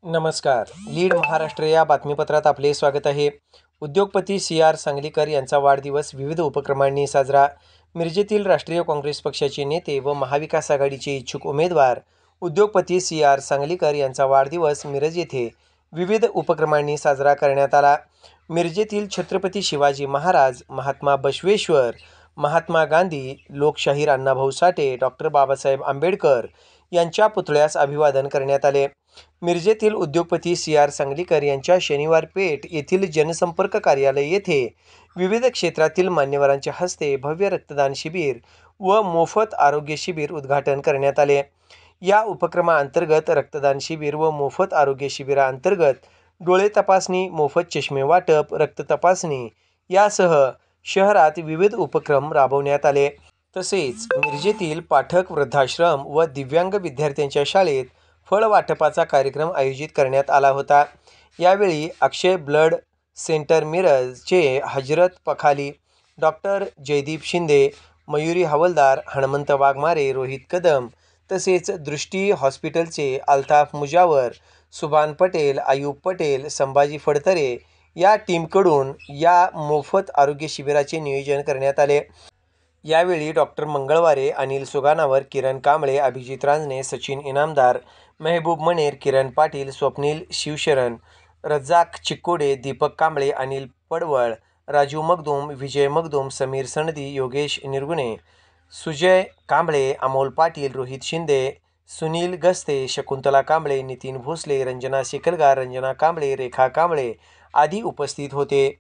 नमस्कार. लीड महाराष्ट्र या बातमीपत्रात आपले स्वागत आहे. उद्योगपती सी.आर. सांगलीकर यांचा वाढदिवस विविध उपक्रमांनी साजरा. मिरजेतील राष्ट्रीय काँग्रेस पक्षाचे नेते व महाविकास आघाडीचे इच्छुक उमेदवार उद्योगपती सी.आर. सांगलीकर यांचा वाढदिवस मिरज येथे विविध उपक्रमांनी साजरा करण्यात आला. मिरजेतील छत्रपती शिवाजी महाराज, महात्मा बसवेश्वर, महात्मा गांधी, लोकशाहीर अण्णाभाऊ साठे, डॉक्टर बाबासाहेब आंबेडकर यांच्या पुतळ्यास अभिवादन करण्यात आले. मिरजेतील उद्योगपती सी.आर. सांगलीकर यांच्या शनिवार पेठ येथील जनसंपर्क कार्यालय येथे विविध क्षेत्रातील मान्यवरांच्या हस्ते भव्य रक्तदान शिबिर व मोफत आरोग्य शिबिर उद्घाटन करण्यात आले. या उपक्रमाअंतर्गत रक्तदान शिबिर व मोफत आरोग्य शिबिराअंतर्गत डोळे तपासणी, मोफत चष्मे वाटप, रक्त तपासणी यासह शहरात विविध उपक्रम राबवण्यात आले. तसेच मिरजेतील पाठक वृद्धाश्रम व दिव्यांग विद्यार्थ्यांच्या शाळेत फळ वाटपाचा कार्यक्रम आयोजित करण्यात आला होता. यावेळी अक्षय ब्लड सेंटर मिरजचे हजरत पखाली, डॉक्टर जयदीप शिंदे, मयुरी हवलदार, हनुमंत वाघमारे, रोहित कदम तसेच दृष्टी हॉस्पिटलचे अल्ताफ मुजावर, सुभान पटेल, आयुब पटेल, संभाजी फडतरे या टीमकडून या मोफत आरोग्य शिबिराचे नियोजन करण्यात आले. यावेळी डॉक्टर मंगळवारे, अनिल सुगानावर, किरण कांबळे, अभिजित रांजणे, सचिन इनामदार, मेहबूब मनेर, किरण पाटील, स्वप्नील शिवशरण, रज्जाक चिक्कोडे, दीपक कांबळे, अनिल पडवळ, राजू मगदूम, विजय मगदूम, समीर सनदी, योगेश निरगुणे, सुजय कांबळे, अमोल पाटील, रोहित शिंदे, सुनील गस्ते, शकुंतला कांबळे, नितीन भोसले, रंजना शेकलगार, रंजना कांबळे, रेखा कांबळे आदी उपस्थित होते.